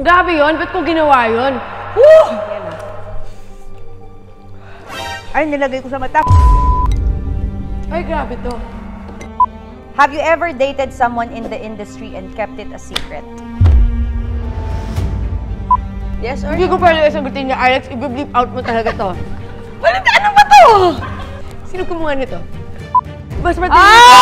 Grabe yun? Ba't ko ginawa yun? Woo! Ay, nilagay ko sa mata. Ay, grabe to. Have you ever dated someone in the industry and kept it a secret? Yes or Hindi no? ko pwede sagutin niya, Alex. I-bleep out mo talaga to. Balita, ano ba to? Sino kumuha nito? Mas matindi ka.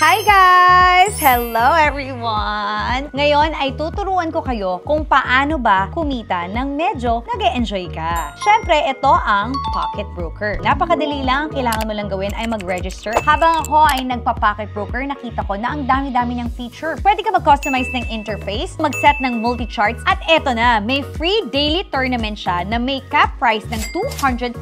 Hi guys! Hello everyone! Ngayon ay tuturuan ko kayo kung paano ba kumita ng medyo nag-e-enjoy ka. Siyempre, ito ang Pocket Broker. Napakadali lang, kailangan mo lang gawin ay mag-register. Habang ako ay nagpa-Pocket Broker, nakita ko na ang dami-dami niyang feature. Pwede ka mag-customize ng interface, mag-set ng multi-charts, at eto na, may free daily tournament siya na may cap price ng $250.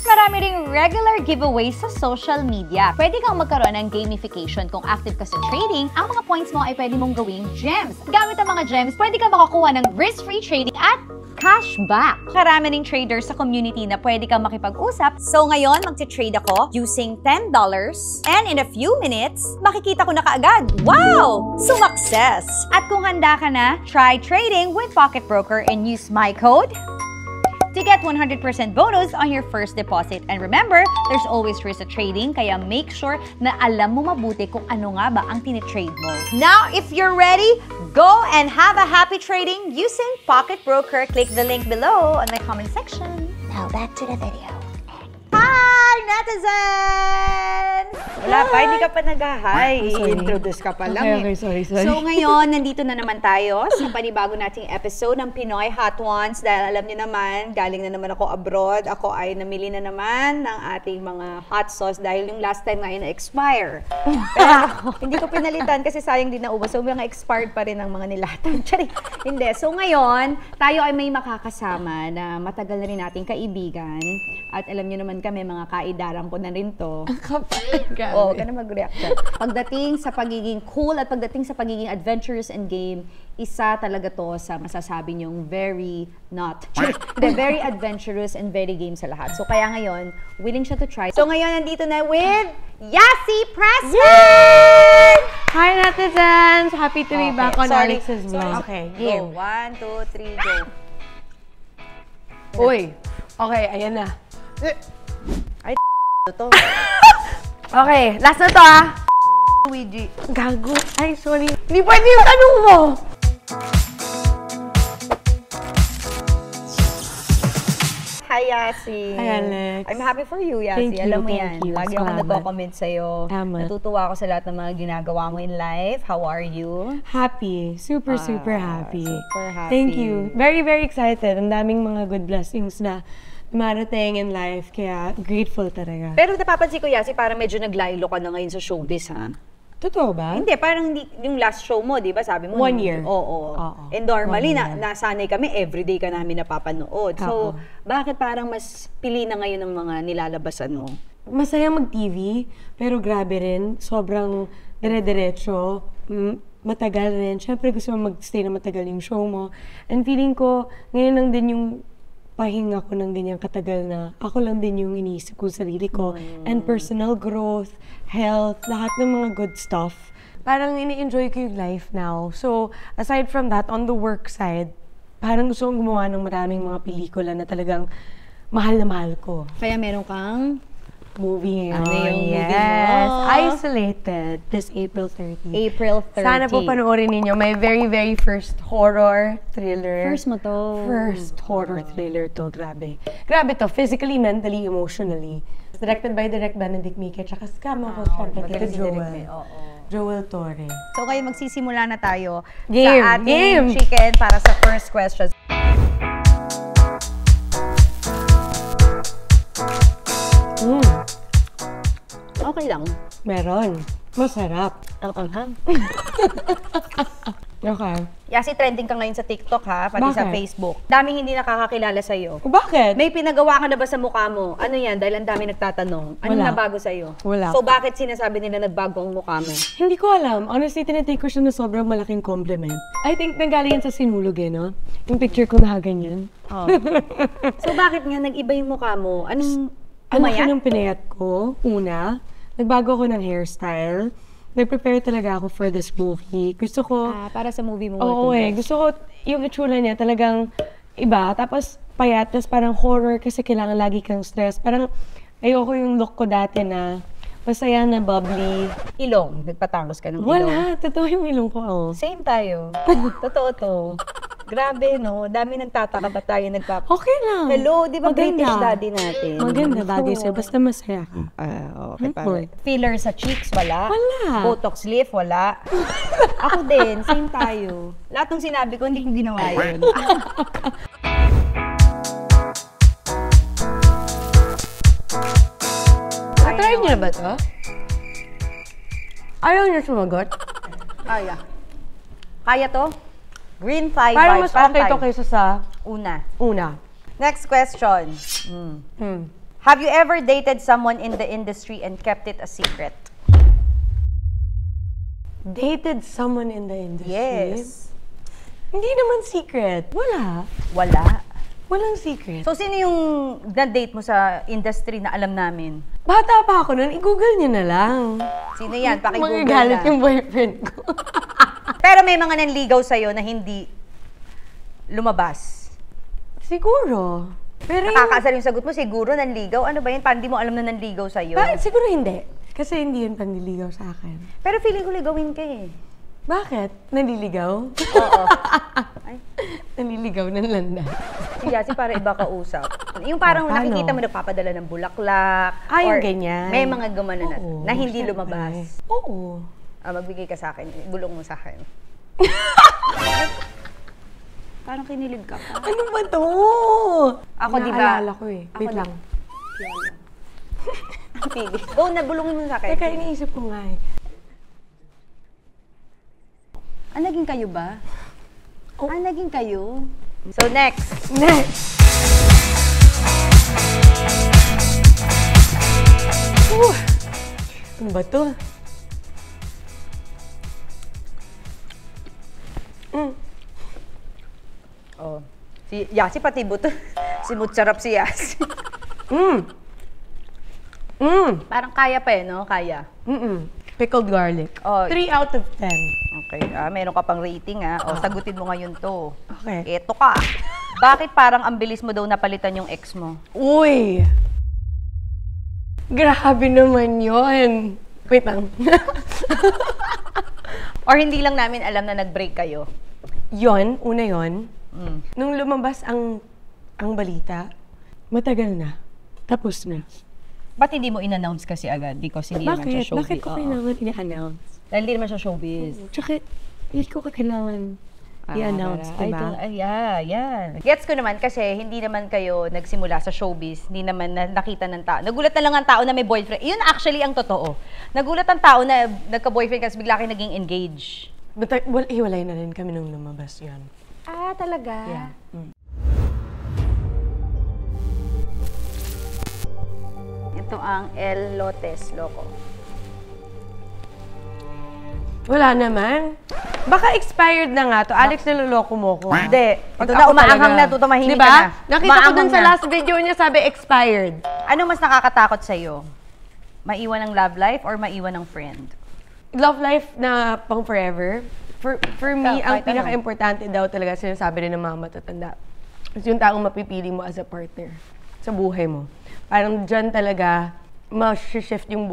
Marami ring regular giveaways sa social media. Pwede kang magkaroon ng gamification. Kung active ka sa trading, ang mga points mo ay pwede mong gawing gems. Gamit ang mga gems, pwede ka makakuha ng risk-free trading at cashback. Karami ng traders sa community na pwede kang makipag-usap. So ngayon, magte-trade ako using $10 and in a few minutes, makikita ko na kaagad. Wow! Success! At kung handa ka na, try trading with Pocket Broker and use my code to get 100% bonus on your first deposit. And remember, there's always risk of trading, kaya make sure na alam mo mabuti kung ano nga ba ang tinitrade mo. Now, if you're ready, go and have a happy trading using Pocket Broker. Click the link below on the comment section. Now, back to the video. Hi, netizens! Wala pa, hindi ka pa nag-hi. I-introduce ka pa lang. Okay, sorry. So ngayon, nandito na naman tayo sa panibago nating episode ng Pinoy Hot Ones. Dahil alam niyo naman, galing na naman ako abroad. Ako ay namili na naman ng ating mga hot sauce dahil yung last time nga ay na-expire. Pero hindi ko pinalitan kasi sayang din naubos. So mga expired pa rin ang mga nilatan. Hindi. So ngayon, tayo ay may makakasama na matagal na rin nating kaibigan. At alam niyo naman kami, mga kaidaran ko na rin to. Oo, ka na mag-reaction. Pagdating sa pagiging cool at pagdating sa pagiging adventurous and game, isa talaga to sa masasabi niyong very adventurous and very game sa lahat. So kaya ngayon, willing siya to try. So ngayon, nandito na with Yassi Pressman! Hi, netizens! Happy to be back on Alex's vlog. Okay, game. Go. 1, 2, 3, go. Uy! Okay, ayan na. Ay, to. Okay, last na to Luigi. Gago. Ay, sorry. Hindi pwede yung tanong mo! Hi, Yassi. Hi, Alex. I'm happy for you, Yassi. Thank you, Alam mo thank yan. you. Lagi ako Salamat. nagko-comment sa'yo. Tama. Natutuwa ako sa lahat ng mga ginagawa mo in life. How are you? Happy. Super happy. Super happy. Thank you. Very excited. Ang daming mga good blessings na dumarating in life. Kaya grateful talaga. Pero napapansin ko, Yassi, parang medyo naglaylo ka na ngayon sa showbiz, ha? Totoo ba? Hindi, parang hindi, yung last show mo, di ba, sabi mo? 1 year. Oo. Oo. And normally, 1 year. nasanay kami, everyday ka namin napapanood. So, Oo. bakit parang mas pili na ngayon ng mga nilalabasan mo? Masaya mag-TV, pero grabe rin. Sobrang dire-diretso. Matagal rin. Siyempre gusto mo mag-stay na matagal yung show mo. And feeling ko, ngayon lang din yung pahinga ko ng ganyang katagal na ako lang din yung iniisip ko sa sarili ko. And personal growth, health, lahat ng mga good stuff. Parang ini-enjoy ko yung life now. So, aside from that, on the work side, parang gusto kong gumawa ng maraming mga pelikula na talagang mahal na mahal ko. Kaya meron kang Movie. Ano yung movie yes. mo? Isolated. This April 30. April 30. Sana po panoorin ninyo. My very first horror thriller. First mo to. First horror thriller to. Grabe. Grabe to. Physically, mentally, emotionally. Directed by Direk Benedict Mique. Tsaka skama ko syempre kay Joel. Joel Torre. So kayo magsisimula na tayo Game. sa ating Game. chicken para sa first question. Okay lang. Meron. Masarap. Ang anghang. Okay. Yassi, trending ka ngayon sa TikTok, ha? Pati sa Bakit? Facebook. Daming hindi nakakakilala sa'yo. Bakit? May pinagawa ka na ba sa mukha mo? Ano yan? Dahil ang dami nagtatanong. Anong Wala. nabago sa'yo? Wala. So bakit sinasabi nila nagbago ang mukha mo? Hindi ko alam. Honestly, tinitake ko siya na sobrang malaking compliment. I think nanggaling yan sa sinulog eh, no? Yung picture ko na ganyan. Oh. So bakit nga nag-iba yung mukha mo? Anong Ang laki Pumayat? ng pinayat ko, una. Nagbago ako ng hairstyle. Nag-prepare talaga ako for this movie. Gusto ko, Para sa movie mo. oo gusto ko yung itsura niya talagang iba. Tapos payat, tapos parang horror kasi kailangan lagi kang stress. Parang ayoko yung look ko dati na masaya na bubbly. Ilong. Nagpatangos ka ng ilong. Wala, totoo yung ilong ko. Oh. Same tayo. Totoo to. Grabe, no? Dami nagtataka ba tayo Okay lang. Hello, di ba Maganda. British daddy natin? Maganda bagay sa'yo, basta masaya ka. Okay, pare. Filler sa cheeks, wala? Wala. Botox lip, wala? Ako din, same tayo. Lahat ng sinabi ko, hindi kong ginawa yun. Try niyo na ba to? Ayaw niyo sumagot? Kaya. Kaya to? Green 5 Parang vibes. mas okay to kaysa sa Una. una. Next question. Have you ever dated someone in the industry and kept it a secret? Dated someone in the industry? Yes. Hindi naman secret. Wala. Wala. Walang secret. So, sino yung na-date mo sa industry na alam namin? Bata pa ako nun, i-google niyo na lang. Sino yan? Paki-google Magagalit na. yung boyfriend ko. Pero may mga nanligaw sa'yo na hindi lumabas. Siguro. Pero yung... Nakakaasar yung sagot mo, siguro nanligaw. Ano ba yan? Paano di mo alam na nanligaw sa'yo? Siguro hindi. Kasi hindi yun panliligaw sa akin. Pero feeling ko ligawin ka eh. Bakit? Naliligaw? Oo. Ay, Naliligaw ng landa. si Yasi para iba kausap. Yung parang Paano? nakikita mo nagpapadala ng bulaklak. Yung or ganyan. May mga gumana na, Oo, na hindi syempre. lumabas. Oo. Magbigay ka sa akin. Bulong mo sa akin. Parang kinilig ka pa. Ano ba to? Ako, di ba? Naalala ko eh. Ako, Wait di- lang. Ang pili. Go na, bulungin mo sa akin. Teka, iniisip ko nga eh. Naging kayo ba? Oh. Naging kayo? So, next. Next! Ano ba to? Oh. Si Yasi pati buto. Si Mutsarap si Yasi. Parang kaya pa eh, no? Kaya. Pickled garlic. Oh. 3 out of 10. Okay. Meron ka pang rating, sagutin mo ngayon to. Okay. Eto ka. Bakit parang ang bilis mo daw napalitan yung ex mo? Uy! Grabe naman yon. Wait lang. Or hindi lang namin alam na nag-break kayo? Una yon. Nung lumabas ang balita, matagal na. Tapos na. Ba't hindi mo in-announce kasi agad? Because hindi naman siya Bakit? showbiz. Bakit ko Oo. kailangan i-announce? Dahil hindi naman siya showbiz. Tsaka, hindi ko kailangan i-announce, diba? Yeah. Gets ko naman kasi hindi naman kayo nagsimula sa showbiz, hindi naman nakita ng tao. Nagulat na lang ang tao na may boyfriend. Yun actually ang totoo. Nagulat ang tao na nagka-boyfriend kasi bigla kayo naging engaged. But hiwalay na rin kami nung lumabas yan. Talaga? Yeah. Ito ang El Lotes Loco. Wala naman. Baka expired na nga to. Alex, naloloko mo ko. Hindi. Ito Ako na, umaanghang talaga. na, tutumahimik Diba? ka na. Nakita ko Umaanghang dun sa na. last video niya, sabi expired. Ano mas nakakatakot sa'yo? Maiwan ng love life or maiwan ng friend? Love life na pang forever. For me, Kahit ang pinaka-importante daw talaga, sinasabi rin ng mga matatanda, is yung taong mapipili mo as a partner sa buhay mo. Parang dyan talaga, ma-shift yung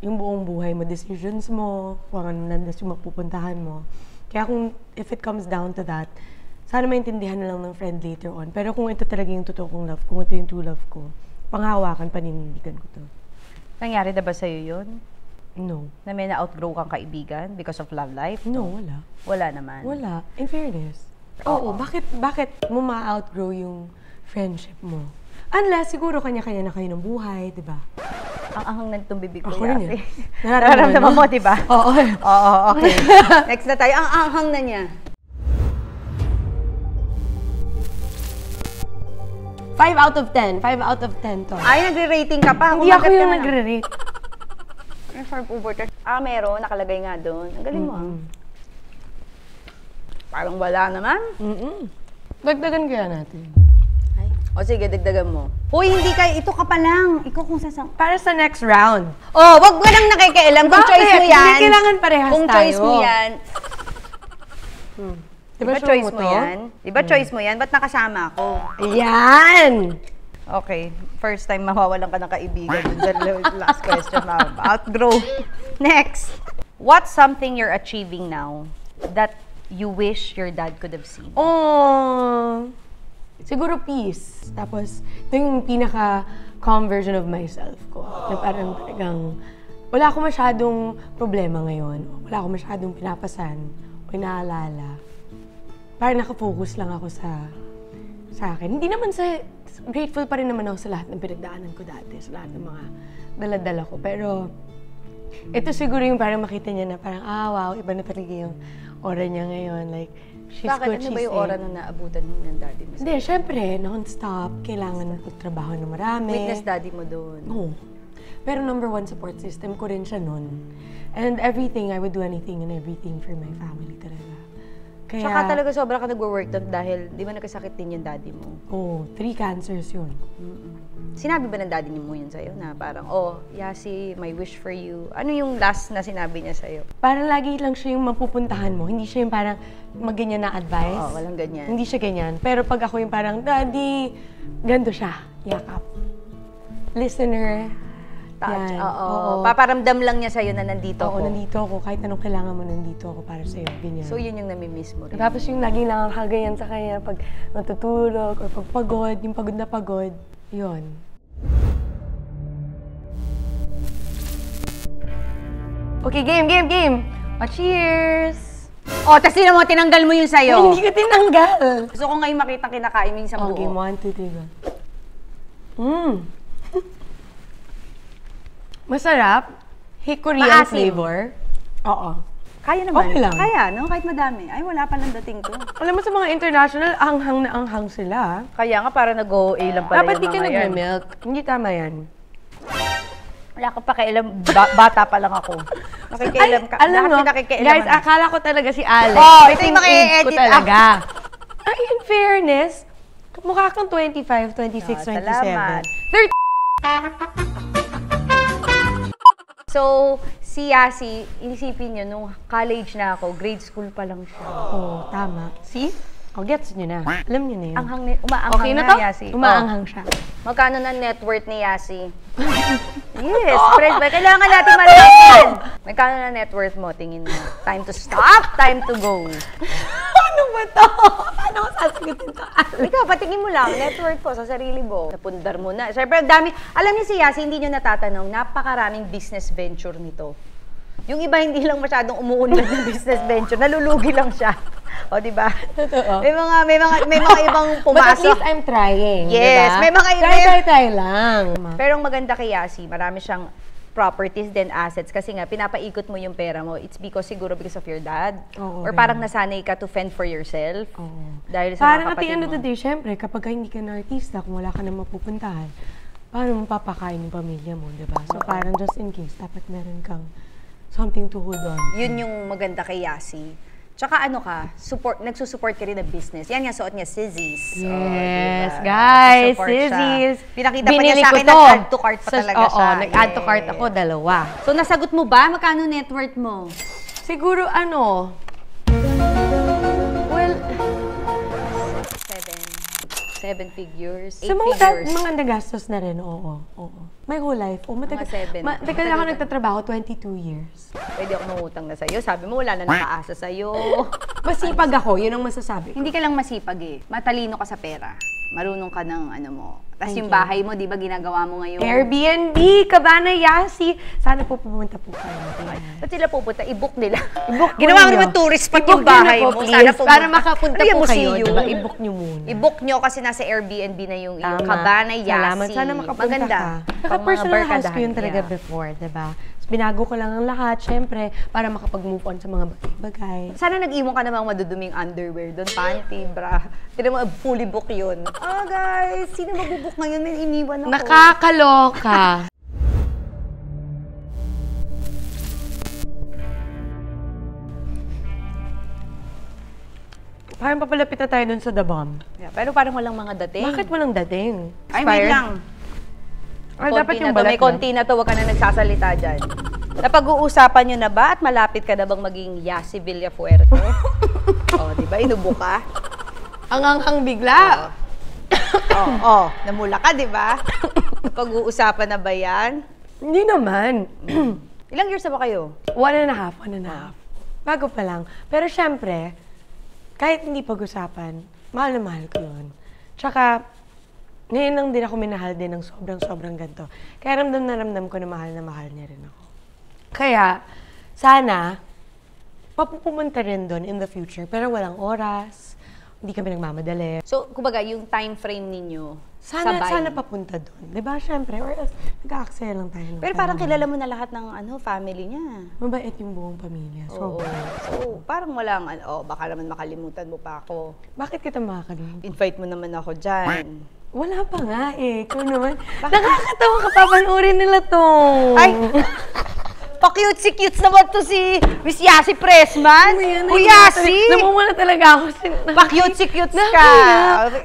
buong buhay mo, decisions mo, kung ano nandas yung mapupuntahan mo. Kaya if it comes down to that, sana maintindihan na lang ng friend later on. Pero kung ito talaga yung totoo kong love, kung ito yung true love ko, panghawakan, paninindigan ko to. Nangyari na ba sa'yo yun? No. Na may na-outgrow kang kaibigan because of love life? No, wala. Wala naman. Wala. In fairness. Oo, bakit mo ma-outgrow yung friendship mo? Unless, siguro kanya-kanya na kayo ng buhay, di ba? Ang ahang na itong bibig ko. Ako rin Yasi. eh. Nararamdaman mo, di ba? Oo. Oo, okay. Next na tayo. Ang ahang na niya. 5 out of 10. 5 out of 10 to. Ay, nagre-rating ka pa. Hindi ako Kumagat ka yung na. nagre-rate. Farm over. Meron. Nakalagay nga doon. Ang galing mo. Parang wala naman. Dagdagan kaya natin. Ay. O sige, dagdagan mo. Hoy, hindi kayo. Ito ka pa lang. Ikaw kung sasang... Para sa next round. Oh, wag mo lang nakikialam. Kung choice mo yan. Hindi kailangan parehas kung tayo. choice mo yan. Diba choice mo yan? Diba choice mo yan? Ba't nakasama ako? Ayan! Okay. First time mawawalan ka ng kaibigan. Last question na. Outgrow. Next. What's something you're achieving now that you wish your dad could have seen? Oh, siguro peace. Tapos, ito yung pinaka-calm version of myself ko. Na parang talagang, wala akong masyadong problema ngayon. Wala akong masyadong pinapasan o inaalala. Parang nakafocus lang ako sa akin. Hindi naman grateful pa rin naman ako sa lahat ng pinagdaanan ko dati, sa lahat ng mga dala-dala ko. Pero, ito siguro yung parang makita niya na parang, wow, iba na talaga yung aura niya ngayon. Like, she's Bakit? good, Ano ba yung aura na naabutan ng daddy mo? Hindi, syempre, non-stop. Kailangan magtrabaho ng marami. Witness daddy mo doon. Oo. Pero number one support system ko rin siya nun. And everything, I would do anything and everything for my family talaga. Kaya, Tsaka talaga sobra ka nagwo-work doon dahil di ba nagkasakit din yung daddy mo? Oo, 3 cancers yun. Sinabi ba ng daddy mo yun sa'yo na parang, oh, Yasi, my wish for you. Ano yung last na sinabi niya sa'yo? Parang lagi lang siya yung mapupuntahan mo. Hindi siya yung parang magganyan na advice. Oh, walang ganyan. Hindi siya ganyan. Pero pag ako yung parang, Daddy, ganito siya. Yakap. Listener. Touch. Yan. Oo. Paparamdam lang niya sa'yo na nandito Oo, ako. nandito ako. Kahit anong kailangan mo, nandito ako para sa'yo. Ganyan. So, yun yung nami-miss mo rin. Tapos yung laging lang kagayan sa kanya pag natutulog or pag pagod, yung pagod na pagod. Yun. Okay, game! Oh, cheers! Oh, tas sino mo, tinanggal mo yun sa'yo. Hindi ko tinanggal! Gusto ko ngayon makita kinakain mo yung isang buo. Okay, 1, 2, 3, go. Masarap. Hickory ang Maasim. flavor. Oo. Kaya naman. Okay lang. Kaya, no? Kahit madami. Ay, wala palang dating to. Alam mo sa mga international, anghang na anghang sila. Kaya nga, para nag-OA lang pala Dapat yung di ka mga yan. nagme-milk. Hindi tama yan. Wala ka pakialam. Bata pa lang ako. Nakikialam ka. Alam mo, guys, akala ko talaga si Alex. Oh, ito Kasi yung maki-edit ko talaga. Ay, in fairness, mukha kang 25, 26, 27. salamat. 30. So, si Yasi, inisipin nyo, nung college na ako, grade school pa lang siya. Oo, tama. See? O, gets nyo na. Alam nyo na yun. Umaanghang Okay na na, to? Yasi. Umaanghang siya. Magkano na net worth ni Yasi? Yes, friend ba? Kailangan natin malaman. Magkano na net worth mo? Tingin mo. Time to stop, time to go. Ano ba to? Paano ko sasagutin to? Ikaw, patingin mo lang. Net worth po sa sarili mo. Napundar mo na. Siyempre, ang dami. Alam niyo si Yasi, hindi niyo natatanong, napakaraming business venture nito. Yung iba hindi lang masyadong umuunlad ng business venture, nalulugi lang siya. O, di ba? Totoo. May mga ibang pumasok. But at least I'm trying, Yes, diba? may mga Try lang. Pero ang maganda kay Yasi, marami siyang properties then assets kasi nga pinapaikot mo yung pera mo. It's because of your dad. Oo, or parang nasanay ka to fend for yourself. Oo. Dahil sa Parang mga at the kapatid end mo. of the day, syempre, kapag hindi ka na artista, kung wala ka na mapupuntahan, paano mo papakain yung pamilya mo, diba? So parang just in case, dapat meron kang something to hold on. Yun yung maganda kay Yasi. Tsaka ano ka, nagsusupport ka rin ng business. Yan nga, suot niya, Sizzies. Yes, diba? guys, Nagsusupport siya. Sizzies. Pinakita pa niya Binili sa ko akin, to. nag-add to cart pa talaga siya. Oo, nag-add to cart ako, 2. So, nasagot mo ba? Magkano net worth mo? Siguro ano, well, 7 figures, 8 sa figures. mga nagastos na rin, oo. My whole life. Mga 7. Matagal ako nagtatrabaho, 22 years. Pwede ako mangutang na sa'yo. Sabi mo, wala na nakaasa sa'yo. Masipag ako, yun ang masasabi ko. Hindi ka lang masipag eh. Matalino ka sa pera. Marunong ka ng ano mo. Tapos Thank yung you. bahay mo, di ba ginagawa mo ngayon? Airbnb, Cabana Yasi. Sana po pumunta po kayo. Ba't sila pupunta? I-book nila. I-book Ginawa mo ninyo. naman tourist spot I-book yung bahay nyo na mo. po, Sana please. pumunta. Para makapunta Ano yan, po kayo, museum? diba? I-book nyo muna. I-book nyo kasi nasa Airbnb na yung Tama. Cabana Yasi. Salamat. Sana makapunta Maganda. ka. Pang Saka mga personal house ko barkadahan. yun talaga Yeah. before, diba? So, binago ko lang ang lahat, syempre, para makapag-move on sa mga bagay-bagay. Sana nag-iwan ka namang maduduming underwear doon, panty, bra. Tira mo, fully book yun. Guys, sino mabubook ngayon? May iniwan ako. Nakakaloka. Parang papalapit na tayo dun sa The Bomb. Yeah, pero parang walang mga dating. Bakit walang dating? Ay, wait lang. Dapat yung balat may konti na to, wag ka na nagsasalita dyan. Napag-uusapan nyo na ba at malapit ka na bang maging Yasi Villafuerte? Oh, di ba? Inubo ka? Ang anghang bigla. Namula ka, di ba? Napag-uusapan na ba yan? Hindi naman. Ilang years na ba kayo? 1.5. Bago pa lang. Pero syempre, kahit hindi pag-usapan, mahal na mahal ko yun. Tsaka, ngayon lang din ako minahal din ng sobrang ganito. Kaya ramdam ko na mahal niya rin ako. Kaya, sana, papupunta rin doon in the future. Pero walang oras, hindi kami nagmamadali. So, kumbaga, yung time frame ninyo, Sana sabay. papunta doon. Diba? Syempre, or else, nag-aaksaya lang tayo. Pero parang kilala mo na lahat ng family niya. Mabait yung buong pamilya. Oo. So, parang walang, baka naman makalimutan mo pa ako. Bakit kita makakalimutan? Invite mo naman ako dyan. Wala pa nga eh. Ikaw naman. Nakakatawa ka, papanoorin nila to. Ay! Pa-cute-si-cute naman to si Miss Yasi Pressman. Yasi! Namumula talaga ako. Pa-cute-si-cute ka.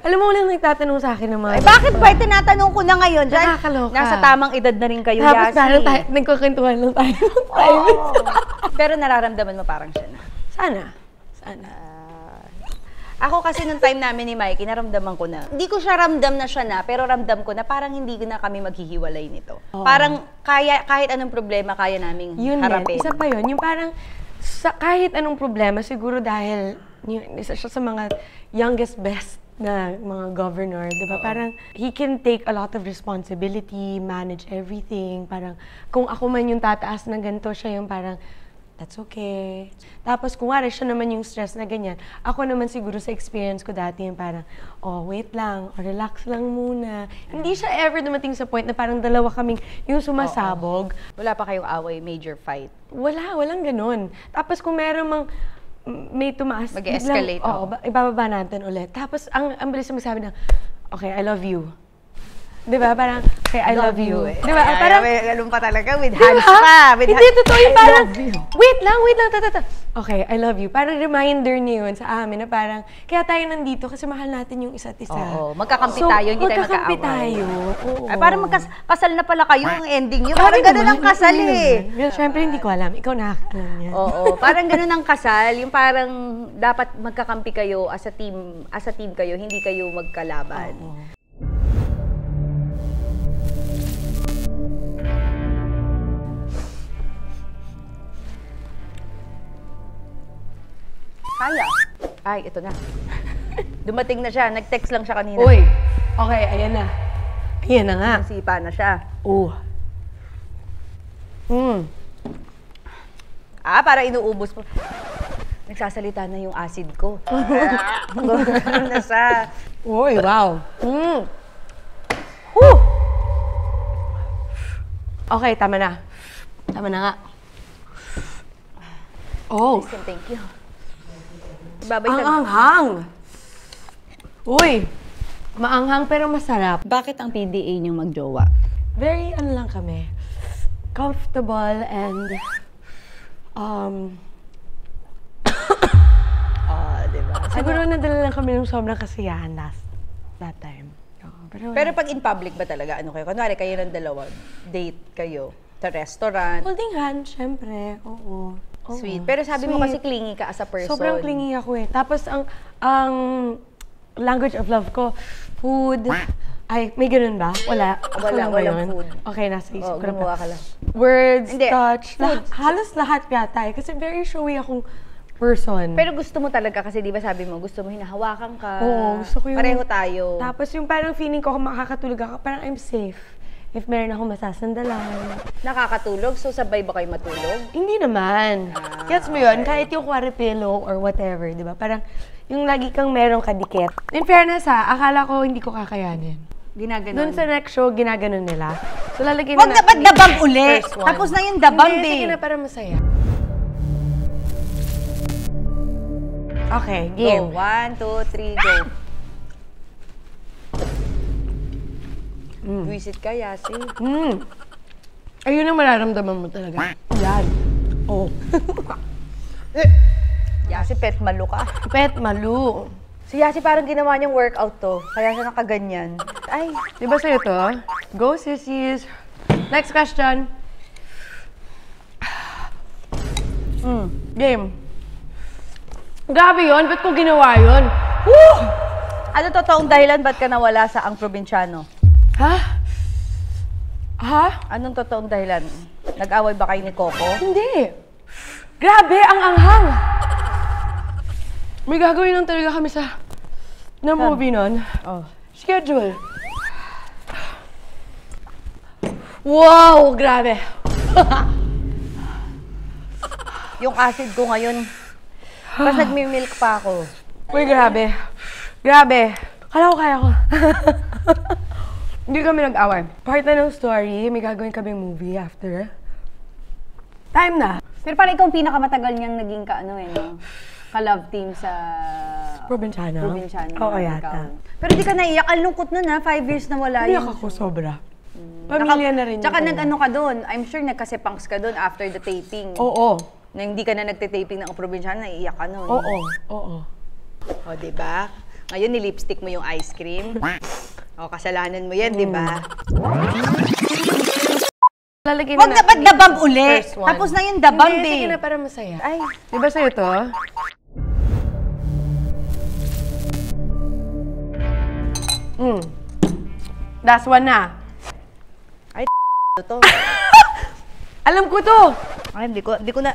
Alam mo, walang nagtatanong sa akin naman. Ay, bakit ba? Tinatanong ko na ngayon. Nakakaloka. Nasa tamang edad na rin kayo, Tapos Yasi. tayo, nagkukwentuhan lang tayo. Pero nararamdaman mo parang siya na. Sana. Ako kasi nung time namin ni Mikey, naramdaman ko na. Hindi ko siya ramdam na siya na, pero ramdam ko na parang hindi na kami maghihiwalay nito. Parang kahit anong problema, kaya naming harapin. Isa pa yun, yung parang kahit anong problema, siguro dahil isa siya sa mga youngest best na mga governor, di ba? Parang he can take a lot of responsibility, manage everything. Parang kung ako man yung tataas ng ganito, siya yung parang that's okay. Tapos, kung wala siya naman yung stress na ganyan, ako naman siguro sa experience ko dati yung parang, wait lang, relax lang muna. Hindi siya ever dumating sa point na parang dalawa kaming yung sumasabog. Wala pa kayong away, major fight? Walang ganun. Tapos, kung meron mang may tumaas, mag-escalate. Ibababa natin ulit. Tapos, ang bilis na magsabi ng, okay, I love you. Diba? Parang, okay, I love you. Diba? Parang, ganun pa talaga, with hands pa. Hindi, totoo yung parang, wait lang, okay, I love you. Parang reminder niyo yun sa amin na parang, kaya tayo nandito kasi mahal natin yung isa't isa. Oo, magkakampi tayo, hindi tayo magkakampi magkaaway. tayo. Oo. Ay, parang kasal na pala kayo, ang ending nyo. Parang ganun ang kasal eh. Siyempre, hindi ko alam. Ikaw nakakalam yan. Oo, parang ganun ang kasal. Yung parang dapat magkakampi kayo as a team kayo, hindi kayo magkalaban. Oo. Kaya. Ay, ito na. Dumating na siya. Nag-text lang siya kanina. Uy, okay, ayan na. Ayan na nga. Sipa na siya. Para inuubos mo. Nagsasalita na yung acid ko. Gano'n na siya. Uy, wow. Okay, tama na. Tama na nga. Listen, thank you. Babay Ang anghang! Uy, maanghang pero masarap. Bakit ang PDA niyong magjowa? Very, lang kami, comfortable and, diba? siguro nadala lang kami ng sobrang kasiyahan that time. Pero pag in public ba talaga, ano kayo? Kunwari kayo ng dalawa, date kayo, sa restaurant. Holding hands, syempre. Oo. Sweet. Pero sabi mo kasi clingy ka as a person. Sobrang clingy ako eh. Tapos ang language of love ko, food. Ay, may ganun ba? Wala. Walang food. Okay, nasa isip ko na gumawa ka lang. Words, Hindi, touch, food. halos lahat yata eh. Kasi very showy akong person. Pero gusto mo talaga kasi di ba sabi mo, gusto mo hinahawakan ka. Oo, gusto ko yung... Pareho tayo. Tapos yung parang feeling ko kung makakatulog ako, parang I'm safe. If meron akong masasandalan. Nakakatulog? So sabay ba kayo matulog? Hindi naman. Gets mo yun? Kahit yung kuwari pillow or whatever, di ba? Parang yung lagi kang merong kadikit. In fairness akala ko hindi ko kakayanin. Ginaganon. Doon sa next show, ginaganon nila. So lalagyan Huwag na ba't dabang uli? First one. Tapos na yung dabang, Hindi, sige babe. na para masaya. Okay, Go. game. 1, 2, 3, go. Visit ka, Yasi. Ayun ang mararamdaman mo talaga. Yan. Oh. Yasi, pet malu ka. Pet Malu. Si Yasi parang ginawa niyang workout to. Kaya siya nakaganyan. Ay, Di ba sa'yo to? Go, sissies. Next question. Game. Grabe yun. Ba't ko ginawa yun? Woo! ano totoong dahilan ba't ka nawala sa Ang Probinsyano? Ha? Ha? Anong totoong dahilan? Nag-away ba kayo ni Coco? Hindi. Grabe, ang anghang. May gagawin lang talaga kami na movie nun. Oh. Schedule. Wow, grabe. Yung acid ko ngayon, tapos nagmi-milk pa ako. Uy, grabe. Grabe. Kala ko kaya ko. Hindi kami nag-away. Part na ng story, may gagawin kaming movie after. Time na. Pero parang ikaw ang pinakamatagal niyang naging ka-love team sa Probinsyano? Probinsyano. Oo, Ikaw. yata. Pero di ka naiyak, ang lungkot nun ha, 5 years na wala Hindi yun. ako sobra. Pamilya na rin Tsaka yun. nag-ano ka doon, I'm sure nagkasipangs ka doon after the taping. Oo. Na hindi ka na nagte-taping ng Probinsyano, naiiyak ka nun. Oo. Oo. O, diba? Ngayon, nilipstick mo yung ice cream. O, kasalanan mo yan, diba? Lalagyan Huwag na natin ba't yung dabang uli? first one. Tapos na yung dabang, Hindi, sige babe. na para masaya. Ay, Di ba sa'yo to? Last one na. ano to? Alam ko to! Ay, di ko na...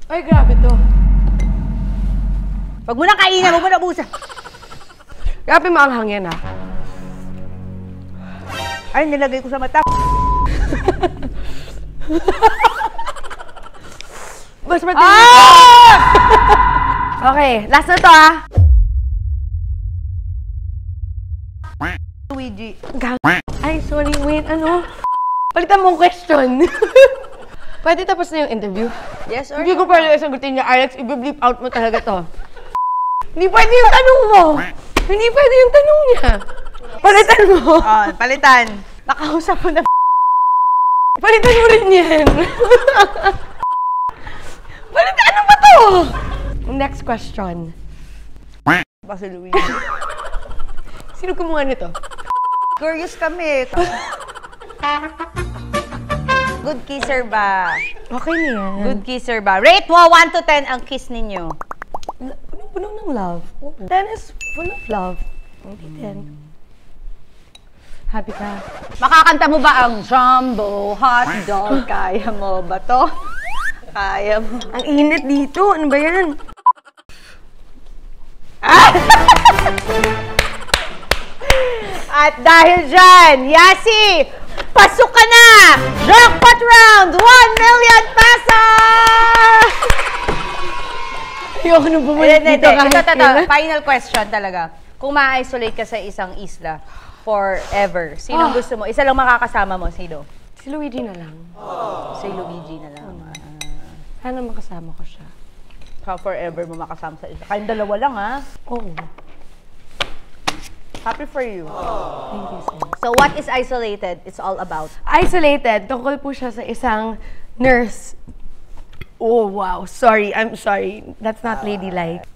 Ay, grabe to. Wag mo na kainin, wag mo na busa. Grabe maanghang yan ah. Ay, nilagay ko sa mata. Mas matindi. Okay, last na to ah. Luigi. Ay, sorry, wait, ano? Palitan mo ang question. Pwede tapos na yung interview? Yes or Hindi no? ko pwede sagutin niya, Alex, i-bleep out mo talaga to. Hindi pwede yung tanong mo. Hindi pwede yung tanong niya. Palitan mo. Oh, palitan. Nakausap mo na. Palitan mo rin yan. Palitan, ano ba to? Next question. Ba si Luigi? Sino kumuha nito? Curious kami. Good kisser ba? Okay na yan. Good kisser ba? Rate mo 1 to 10 ang kiss ninyo. Puno ng love. 10 is full of love. Hindi 10. Happy ka? Makakanta mo ba ang Jumbo Hot Dog? Kaya mo ba to? Kaya mo. Ang init dito. Ano ba yan? At dahil dyan, Yasi, pasok ka na! Jackpot round! 1 million pesos! Ayoko nang bumalik dito kahit Ito, kailan. final question talaga. Kung ma-isolate ka sa isang isla forever, sinong gusto mo? Isa lang makakasama mo, sino? Si Luigi na lang. Si Luigi na lang. Sana makasama ko siya. Forever mo makasama sa isla. Kayong dalawa lang, ha? Oo. Happy for you. Thank you so much. So, what is Isolated? It's all about? Isolated. Tungkol po siya sa isang nurse. Oh, wow. Sorry. I'm sorry. That's not ladylike.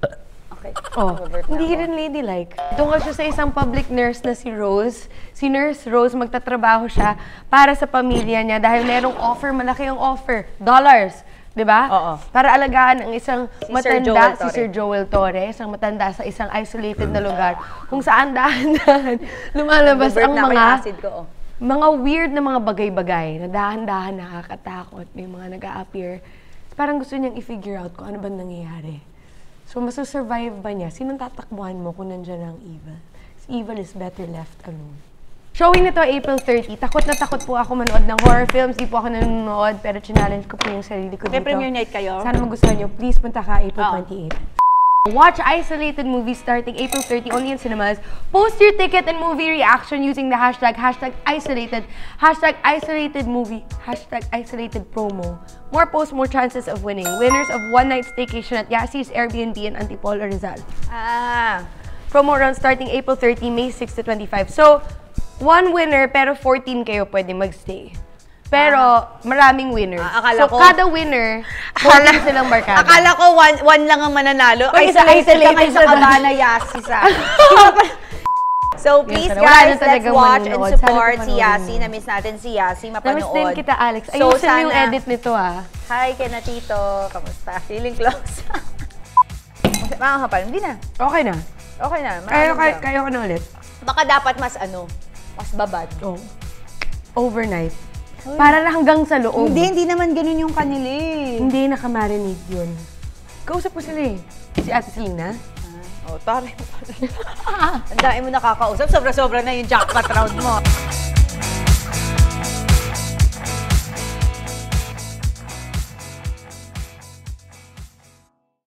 Okay. Oh, Overt na hindi ako. rin ladylike. Tungkol siya sa isang public nurse na si Rose. Si Nurse Rose, magtatrabaho siya para sa pamilya niya dahil merong offer, malaki ang offer. Dollars. Diba? Oo. Para alagaan ang isang Si Sir matanda, Joel si Torre. Sir Joel Torre, isang matanda sa isang isolated na lugar, kung saan dahan-dahan lumalabas Overt ang na ako mga yung acid ko, oh. mga weird na mga bagay-bagay na dahan-dahan nakakatakot, may mga nag-a-appear. Parang gusto niyang i-figure out kung ano ba nangyayari. So, masusurvive ba niya? Sinong tatakbuhan mo kung nandiyan ang evil? Evil is better left alone. Showing nito April 30. Takot na takot po ako manood ng horror films. Di po ako nanonood, pero challenge ko po yung sarili ko May dito. premiere night kayo? Sana magustuhan niyo. Please punta ka April Oo. 28. Watch Isolated movie starting April 30 only in cinemas. Post your ticket and movie reaction using the hashtag #isolated, #isolated_movie, #isolated_promo. More posts, more chances of winning. Winners of one-night staycation at Yasi's Airbnb in Antipolo, Rizal. Ah. Promo run starting April 30, May 6 to 25. So, one winner pero 14 kayo pwede magstay. Pero maraming winner. Akala So ko- kada winner, voting silang barkada. Akala ko one lang ang mananalo. Isolated ka kayo sa Cabana Yasi sa... So please Wala na guys, let's talagang watch and manonood. support Sana si panoorin Yasi. mo. Na-miss natin si Yasi, Namiss mapanood. din kita, Alex. So, Ayusin mo yung sana- edit nito, ah. Hi, Kenatito. Kamusta? Feeling close. Mga kapal, hindi na. Okay na. Okay na. Kayo ka na ulit. Baka dapat mas mas babad. Oh. Overnight. Para na hanggang sa loob. Hindi naman ganun yung kanila eh. Hindi nakamarinate yun. Kausap ko sila eh. Si Ate Selena. Oh, taray mo. Ang dami mo nakakausap. Sobra-sobra na yung jackpot round mo.